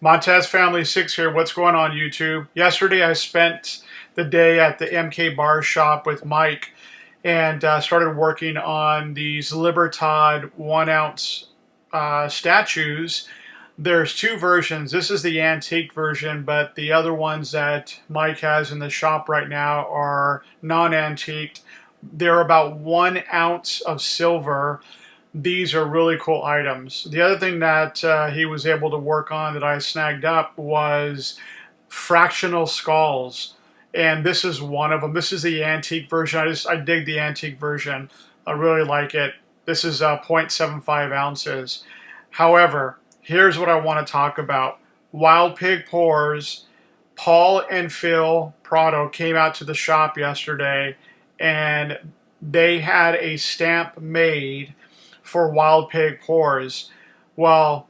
Montez Family 6 here. What's going on, YouTube? Yesterday I spent the day at the MKBARZ Shop with Mike and started working on these Libertad 1-ounce statues. There's two versions. This is the antique version, but the other ones that Mike has in the shop right now are non-antique. They're about 1 ounce of silver. These are really cool items. The other thing that he was able to work on that I snagged up was fractional skulls. And this is one of them. This is the antique version. I dig the antique version. I really like it. This is 0.75 ounces. However, here's what I want to talk about. Wild Pig Pours, Paul and Phil Prado came out to the shop yesterday and they had a stamp made for Wild Pig Pours. Well,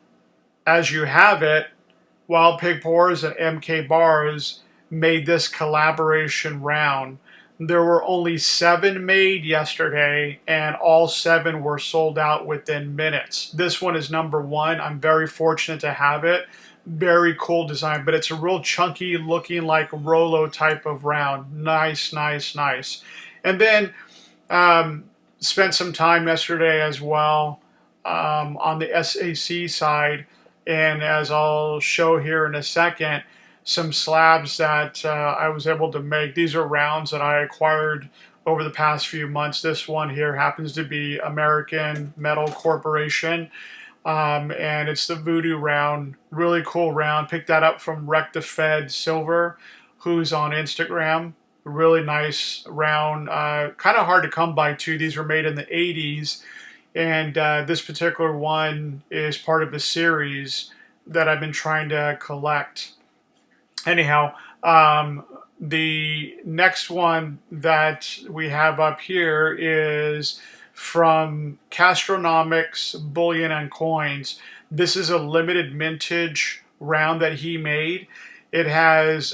as you have it, Wild Pig Pours and MKBARZ made this collaboration round. There were only 7 made yesterday, and all 7 were sold out within minutes. This one is number 1. I'm very fortunate to have it. Very cool design, but it's a real chunky looking like Rolo type of round. Nice, nice, nice. And then spent some time yesterday as well on the SAC side, and as I'll show here in a second, some slabs that I was able to make. These are rounds that I acquired over the past few months. This one here happens to be American Metal Corporation, and it's the Voodoo round. Really cool round. Picked that up from Rectifed Silver, who's on Instagram. Really nice round, kind of hard to come by too. These were made in the 80s, and this particular one is part of a series that I've been trying to collect. Anyhow, the next one that we have up here is from Castronomics Bullion and Coins. This is a limited mintage round that he made. It has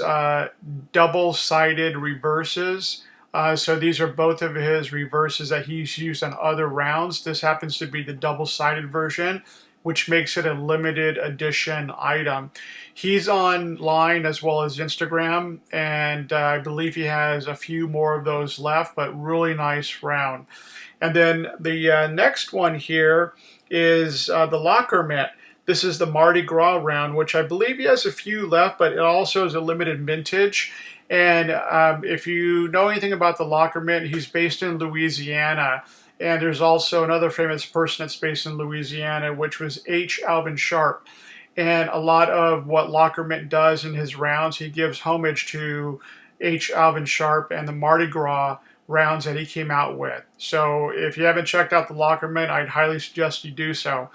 double-sided reverses. So these are both of his reverses that he's used on other rounds. This happens to be the double-sided version, which makes it a limited edition item. He's online as well as Instagram, and I believe he has a few more of those left, but really nice round. And then the next one here is the Locker Mint. This is the Mardi Gras round, which I believe he has a few left, but it also is a limited mintage. And if you know anything about the Locker Mint, he's based in Louisiana. And there's also another famous person that's based in Louisiana, which was H. Alvin Sharp. And a lot of what Locker Mint does in his rounds, he gives homage to H. Alvin Sharp and the Mardi Gras rounds that he came out with. So if you haven't checked out the Locker Mint, I'd highly suggest you do so.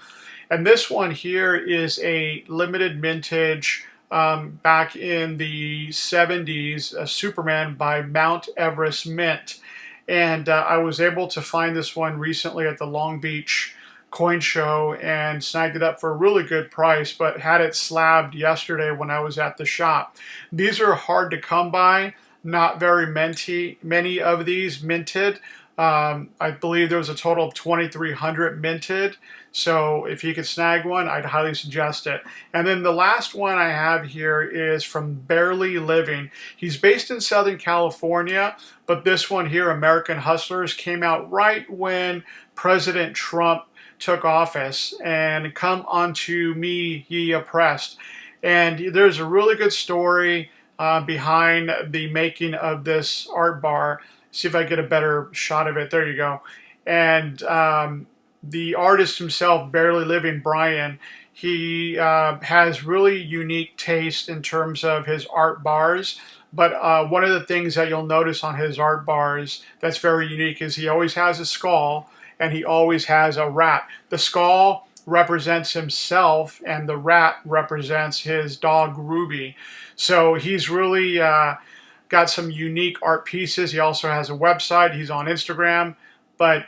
And this one here is a limited mintage back in the 70s, Superman by Mount Everest Mint. And I was able to find this one recently at the Long Beach Coin Show and snagged it up for a really good price, but had it slabbed yesterday when I was at the shop. These are hard to come by, not very many of these minted. I believe there was a total of 2,300 minted. So if you could snag one, I'd highly suggest it. And then the last one I have here is from Barely Living. He's based in Southern California, but this one here, American Hustlers, came out right when President Trump took office. And Come Unto Me, Ye Oppressed. And there's a really good story behind the making of this art bar. See if I get a better shot of it. There you go. And the artist himself, Barely Living Brian, he has really unique taste in terms of his art bars. But one of the things that you'll notice on his art bars that's very unique is he always has a skull and he always has a rat. The skull represents himself and the rat represents his dog Ruby. So he's really got some unique art pieces. He also has a website. He's on Instagram. But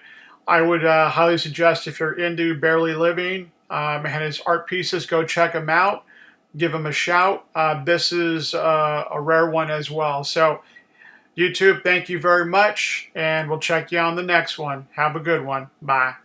I would highly suggest, if you're into Barely Living and his art pieces, go check him out. Give him a shout. This is a rare one as well. So YouTube, thank you very much. And we'll check you on the next one. Have a good one. Bye.